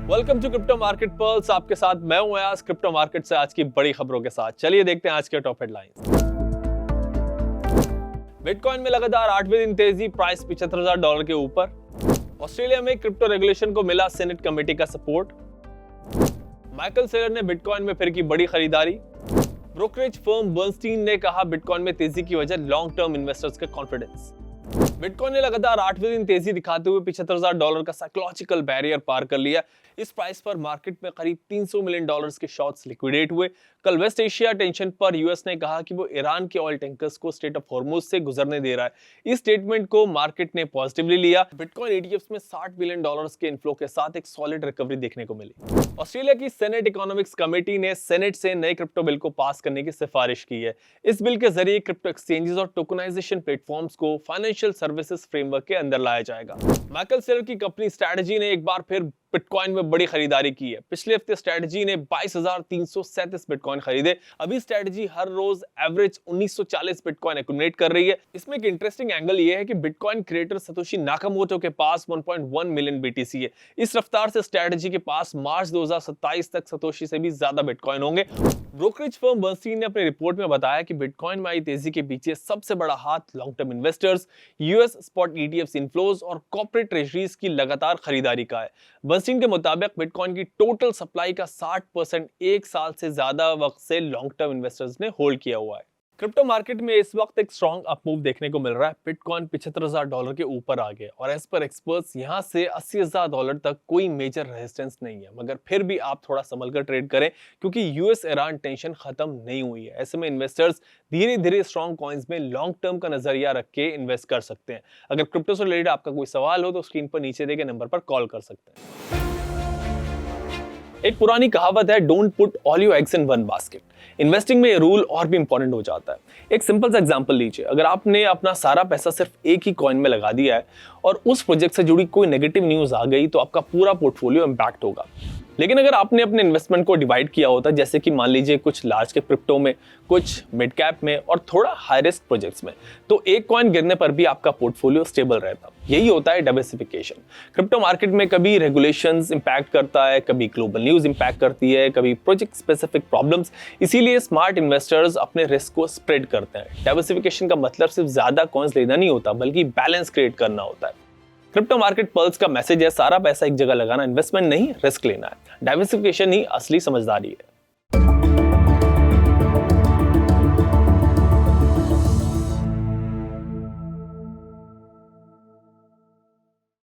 Welcome to crypto market pulse. आपके साथ मैं हूं अयाज, क्रिप्टो मार्केट से आज की बड़ी खबरों के साथ। चलिए देखते हैं आज के टॉप हेडलाइंस। बिटकॉइन में लगातार 8वें दिन तेजी, प्राइस $75,000 के ऊपर। ऑस्ट्रेलिया में क्रिप्टो रेगुलेशन को मिला सेनेट कमेटी का सपोर्ट। माइकल सेलर ने बिटकॉइन में फिर की बड़ी खरीदारी। ब्रोकरेज फर्म बर्नस्टीन ने कहा बिटकॉइन में तेजी की वजह लॉन्ग टर्म इन्वेस्टर्स का कॉन्फिडेंस। बिटकॉइन ने लगातार 8वें दिन तेजी दिखाते हुए $75,000 का साइकोलॉजिकल बैरियर पार कर लिया। इस प्राइस पर मार्केट में करीब $300 मिलियन के शॉर्ट्स लिक्विडेट हुए। कल वेस्ट एशिया टेंशन पर यूएस ने कहा कि वो ईरान के ऑयल टैंकर्स को स्ट्रेट ऑफ हॉर्मुज से गुजरने दे रहा है। इस स्टेटमेंट को मार्केट ने पॉजिटिवली लिया। बिटकॉइन ईटीएफ्स में $60 बिलियन के इनफ्लो के साथ एक सॉलिड रिकवरी देखने को मिली। ऑस्ट्रेलिया की सेनेट इकोनॉमिक्स कमेटी ने सेनेट से नए क्रिप्टो बिल को पास करने की सिफारिश की है। इस बिल के जरिए क्रिप्टो एक्सचेंजेस और टोकनाइजेशन प्लेटफॉर्म्स को फाइनेंशियल सर्विसेज फ्रेमवर्क के अंदर लाया जाएगा। माइकल सेलर की कंपनी स्ट्रैटेजी ने एक बार फिर बिटकॉइन में बड़ी खरीदारी की है। पिछले हफ्ते स्ट्रैटेजी ने 22,337 बिटकॉइन खरीदे। अभी स्ट्रैटेजी हर रोज एवरेज 1940 बिटकॉइन एक्युमुलेट कर रही है। इसमें एक इंटरेस्टिंग एंगल ये है कि बिटकॉइन क्रिएटर सतोशी नाकामोटो के पास 1.1 मिलियन बीटीसी है। इस रफ्तार से स्ट्रैटेजी के पास मार्च 2027 तक सतोशी से भी ज्यादा बिटकॉइन होंगे। ब्रोकरेज फर्म बर्नस्टीन ने अपनी रिपोर्ट में बताया कि बिटकॉइन में आई तेजी के पीछे सबसे बड़ा हाथ long term investors, US spot ETFs inflows और कॉर्पोरेट ट्रेजरीज की लगातार खरीदारी का है। बर्नस्टीन के मुताबिक बिटकॉइन की टोटल सप्लाई का 60% एक साल से ज्यादा वक्त से लॉन्ग टर्म इन्वेस्टर्स ने होल्ड किया हुआ है। क्रिप्टो मार्केट में इस वक्त एक स्ट्रॉन्ग अप मूव देखने को मिल रहा है। बिटकॉइन $75,000 के ऊपर आ गया और एज पर एक्सपर्ट्स यहां से $80,000 तक कोई मेजर रेजिस्टेंस नहीं है। मगर फिर भी आप थोड़ा संभल कर ट्रेड करें क्योंकि यूएस ईरान टेंशन खत्म नहीं हुई है। ऐसे में इन्वेस्टर्स धीरे धीरे स्ट्रॉन्ग कॉइन्स में लॉन्ग टर्म का नजरिया रख के इन्वेस्ट कर सकते हैं। अगर क्रिप्टो से रिलेटेड आपका कोई सवाल हो तो स्क्रीन पर नीचे दिए गए नंबर पर कॉल कर सकते हैं। एक पुरानी कहावत है, don't put all your eggs in one basket. Investing में ये रूल और भी इंपॉर्टेंट हो जाता है। एक सिंपल सा एग्जांपल लीजिए, अगर आपने अपना सारा पैसा सिर्फ एक ही कॉइन में लगा दिया है और उस प्रोजेक्ट से जुड़ी कोई नेगेटिव न्यूज आ गई तो आपका पूरा पोर्टफोलियो इंपैक्ट होगा। लेकिन अगर आपने अपने इन्वेस्टमेंट को डिवाइड किया होता, जैसे कि मान लीजिए कुछ लार्ज कैप क्रिप्टो में, कुछ मिड कैप में और थोड़ा हाई रिस्क प्रोजेक्ट्स में, तो एक कॉइन गिरने पर भी आपका पोर्टफोलियो स्टेबल रहता। यही होता है डाइवर्सिफिकेशन। क्रिप्टो मार्केट में कभी रेगुलेशंस इंपैक्ट करता है, कभी ग्लोबल न्यूज इंपैक्ट करती है, कभी प्रोजेक्ट स्पेसिफिक प्रॉब्लम्स। इसीलिए स्मार्ट इन्वेस्टर्स अपने रिस्क को स्प्रेड करते हैं। डाइवर्सिफिकेशन का मतलब सिर्फ ज्यादा कॉइन्स लेना नहीं होता, बल्कि बैलेंस क्रिएट करना होता है। क्रिप्टो मार्केट पल्स का मैसेज है, सारा पैसा एक जगह लगाना इन्वेस्टमेंट नहीं, रिस्क लेना है। डाइवर्सिफिकेशन ही असली समझदारी है।